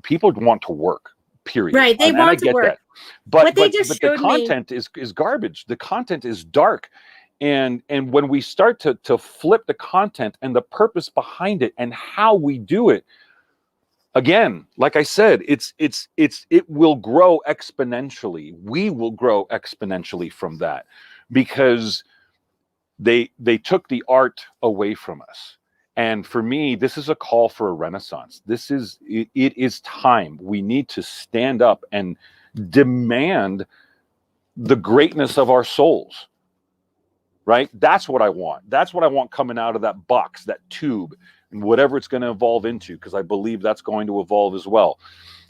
people want to work, period. Right. They want and I to get work. that. But the content is garbage. The content is dark. And when we start to flip the content and the purpose behind it and how we do it, again, like I said, it will grow exponentially. We will grow exponentially from that, because they took the art away from us. And for me, this is a call for a renaissance. It is time. We need to stand up and demand the greatness of our souls. Right? That's what I want. That's what I want coming out of that box, that tube, and whatever it's going to evolve into, because I believe that's going to evolve as well.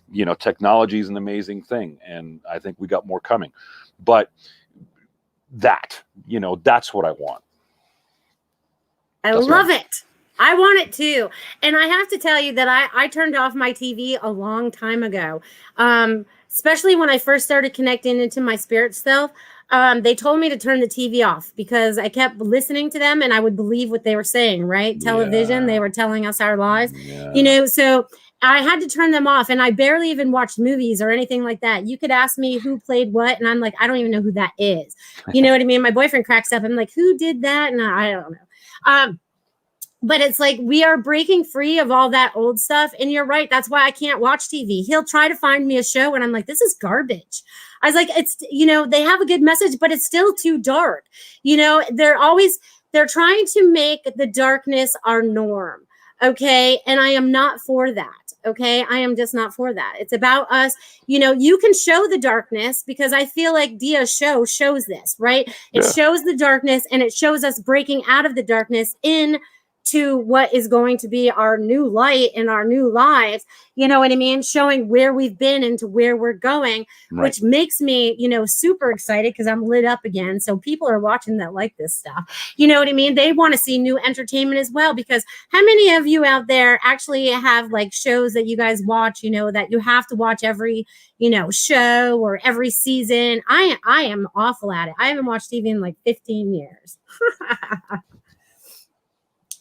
You know, technology is an amazing thing, and I think we got more coming. But that's what I want. I love it. I want it too. And I have to tell you that I turned off my TV a long time ago, especially when I first started connecting into my spirit self. They told me to turn the TV off because I kept listening to them and I would believe what they were saying, right? Television, they were telling us our lies, you know, so I had to turn them off, and I barely even watched movies or anything like that. You could ask me who played what, and I'm like, I don't even know who that is. You know what I mean? My boyfriend cracks up. I'm like, who did that? And I don't know. But it's like we are breaking free of all that old stuff. And you're right. That's why I can't watch TV. He'll try to find me a show and I'm like, this is garbage. I was like, it's, you know, they have a good message, but it's still too dark. You know, they're trying to make the darkness our norm. Okay. And I am not for that. Okay. I am just not for that. It's about us. You know, you can show the darkness because I feel like Dia's show shows this, right? It shows the darkness and it shows us breaking out of the darkness to what is going to be our new light in our new lives, you know what I mean? Showing where we've been and to where we're going, which makes me, you know, super excited because I'm lit up again. So people are watching that like this stuff. You know what I mean? They want to see new entertainment as well, because how many of you out there actually have like shows that you guys watch, you know, that you have to watch every, you know, show or every season? I am awful at it. I haven't watched TV in like 15 years.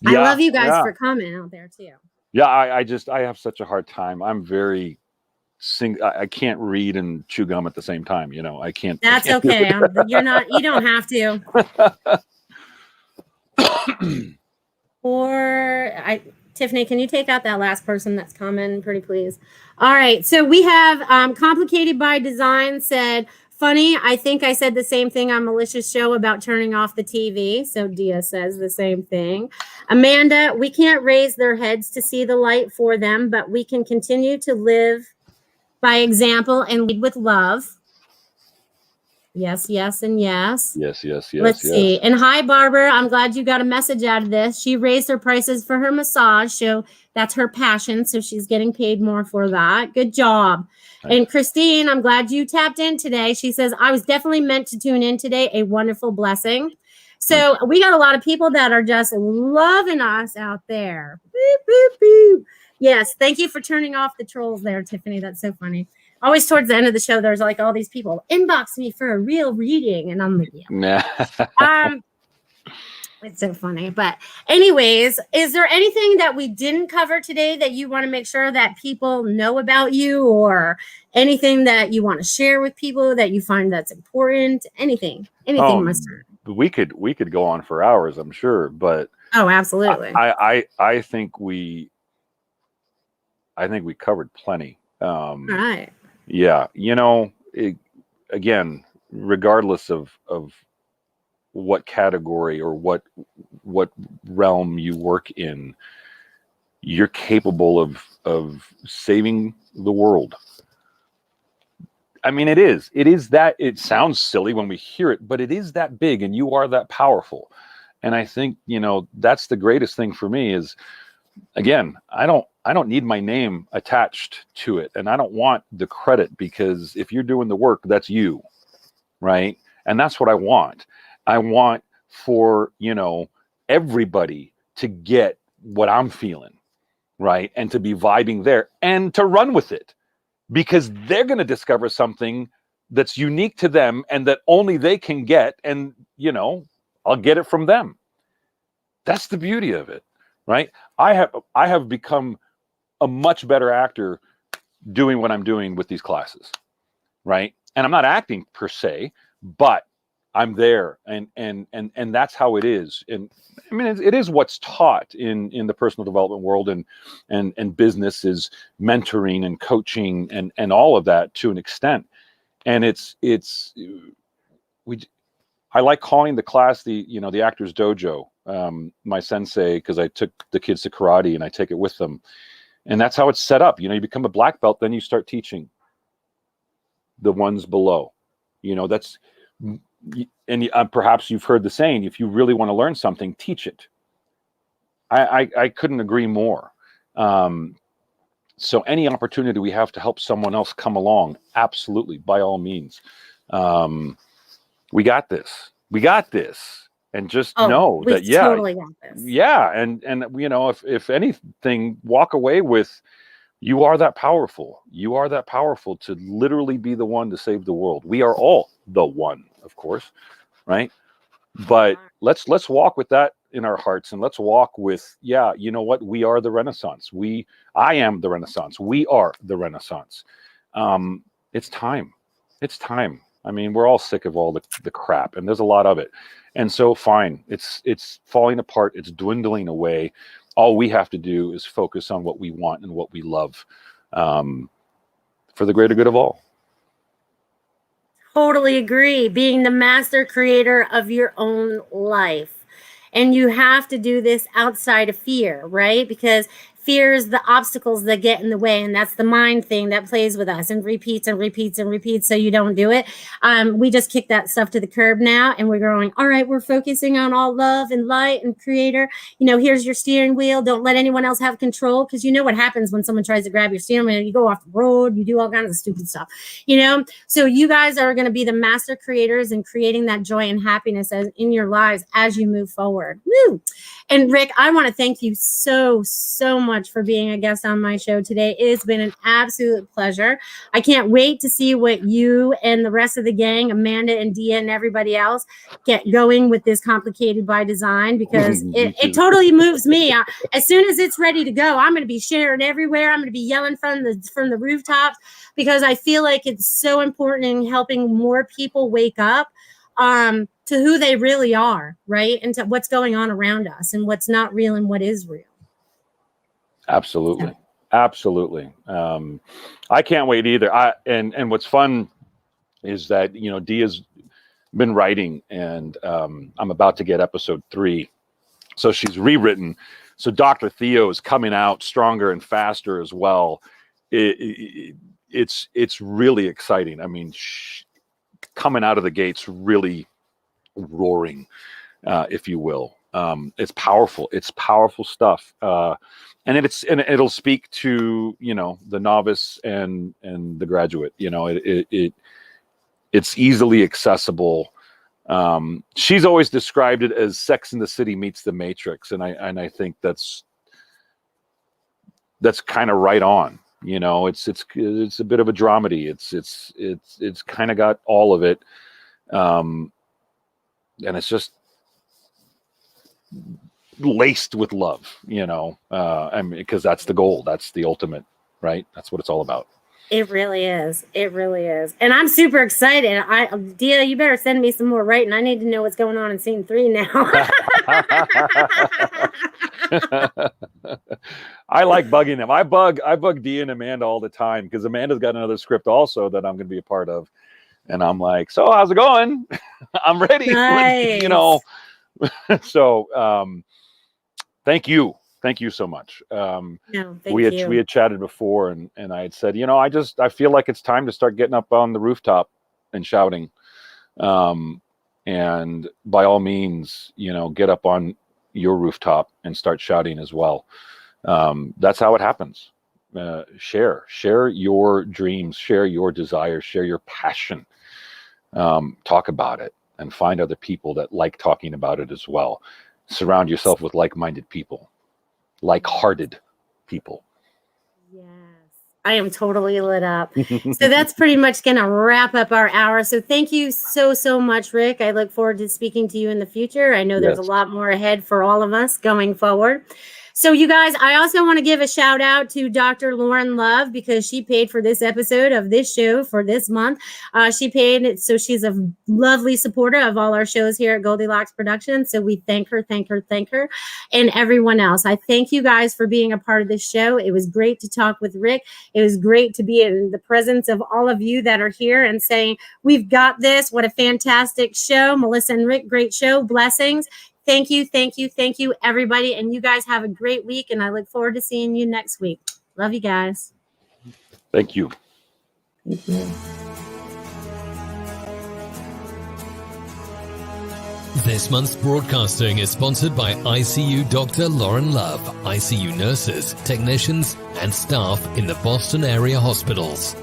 I love you guys for coming out there too. Yeah, I have such a hard time. I'm very I can't read and chew gum at the same time. You know, I can't. That's okay. You don't have to. Tiffany, can you take out that last person that's commenting, pretty please? All right. So we have Complicated by Design said, funny, I think I said the same thing on Melissa's show about turning off the TV. So Dia says the same thing. Amanda, we can't raise their heads to see the light for them, but we can continue to live by example and lead with love. Yes, yes, and yes. Yes. Let's see. And hi, Barbara. I'm glad you got a message out of this. She raised her prices for her massage, so that's her passion. So she's getting paid more for that. Good job. Nice. And Christine, I'm glad you tapped in today. She says, I was definitely meant to tune in today. A wonderful blessing. So we got a lot of people that are just loving us out there. Boop, boop, boop. Yes. Thank you for turning off the trolls there, Tiffany. That's so funny. Always towards the end of the show, there's like all these people inbox me for a real reading. And I'm like, yeah. It's so funny. But anyways, is there anything that we didn't cover today that you want to make sure that people know about you, or anything that you want to share with people that you find that's important? Anything, Mustard? We could go on for hours, I'm sure, but absolutely. I think we covered plenty. All right. Yeah, you know, again, regardless of what category or what realm you work in, you're capable of saving the world. I mean, it is that. It sounds silly when we hear it, but it is that big, and you are that powerful. And I think, you know, that's the greatest thing for me is, again, I don't need my name attached to it, and I don't want the credit, because if you're doing the work, that's you, right? And that's what I want. I want for, everybody to get what I'm feeling, right? And to be vibing there and to run with it, because they're going to discover something that's unique to them and that only they can get. And, I'll get it from them. That's the beauty of it, right? I have become a much better actor doing what I'm doing with these classes, right? And I'm not acting per se, but I'm there, and that's how it is. And I mean, it is what's taught in the personal development world, and business is mentoring and coaching and all of that to an extent. And I like calling the class the Actor's Dojo. My sensei, because I took the kids to karate and I take it with them, and that's how it's set up. You become a black belt, then you start teaching the ones below. And perhaps you've heard the saying, if you really want to learn something, teach it. I couldn't agree more. So any opportunity we have to help someone else come along, absolutely, by all means. We got this. And just know that, totally got this. Yeah. And if anything, walk away with, you are that powerful. You are that powerful to literally be the one to save the world. We are all the one, of course, right? But let's walk with that in our hearts, and let's walk with, you know what? We are the Renaissance. I am the Renaissance. We are the Renaissance. It's time. I mean, we're all sick of all the crap, and there's a lot of it. And so fine, it's falling apart. It's dwindling away. All we have to do is focus on what we want and what we love, for the greater good of all. Totally agree. Being the master creator of your own life. And you have to do this outside of fear, right? Because fear is the obstacles that get in the way, and that's the mind thing that plays with us and repeats and repeats and repeats, so you don't do it. We just kick that stuff to the curb now, and we're going, all right, we're focusing on all love and light and creator. Here's your steering wheel. Don't let anyone else have control, because you know what happens when someone tries to grab your steering wheel. You go off the road, you do all kinds of stupid stuff, So you guys are going to be the master creators and creating that joy and happiness in your lives as you move forward. Woo! And Rick, I want to thank you so much for being a guest on my show today. It has been an absolute pleasure. I can't wait to see what you and the rest of the gang, Amanda and Dia and everybody else, get going with this Complicated by Design, because it totally moves me. As soon as it's ready to go, I'm going to be sharing everywhere. I'm going to be yelling from the rooftops, because I feel like it's so important in helping more people wake up to who they really are, right? And to what's going on around us and what's not real and what is real. Absolutely. Absolutely. I can't wait either. And what's fun is that, Dia's been writing, and I'm about to get episode 3. So she's rewritten. So Dr. Theo is coming out stronger and faster as well. It's really exciting. I mean, coming out of the gates really roaring, if you will. It's powerful. It's powerful stuff. And it'll speak to, the novice and the graduate. It's easily accessible. She's always described it as Sex and the City meets the Matrix, and I think that's kind of right on. It's a bit of a dramedy. It's kind of got all of it, and it's just laced with love, because that's the goal. That's the ultimate, right? That's what it's all about. It really is. It really is. And I'm super excited. Dia, you better send me some more writing. I need to know what's going on in scene 3 now. I like bugging them. I bug Dia and Amanda all the time, because Amanda's got another script also that I'm going to be a part of. And I'm like, so how's it going? I'm ready. Nice. So, thank you so much. We had chatted before, and I had said, I feel like it's time to start getting up on the rooftop and shouting. And by all means, get up on your rooftop and start shouting as well. That's how it happens. Share your dreams, share your desires, share your passion. Talk about it. and find other people that like talking about it as well. Surround yourself with like-minded people, like-hearted people. Yes, I am totally lit up. So that's pretty much going to wrap up our hour. So thank you so much, Rick. I look forward to speaking to you in the future. I know there's a lot more ahead for all of us going forward. So you guys, I also want to give a shout out to Dr. Lauren Love, because she paid for this episode of this show for this month. She paid it, so she's a lovely supporter of all our shows here at Goldylocks Productions. So we thank her, and everyone else. I thank you guys for being a part of this show. It was great to talk with Rick. It was great to be in the presence of all of you that are here and saying, we've got this. What a fantastic show. Melissa and Rick, great show. Blessings. Thank you, everybody. And you guys have a great week. And I look forward to seeing you next week. Love you guys. Thank you. Thank you. This month's broadcasting is sponsored by ICU Dr. Lauren Love, ICU nurses, technicians, and staff in the Boston area hospitals.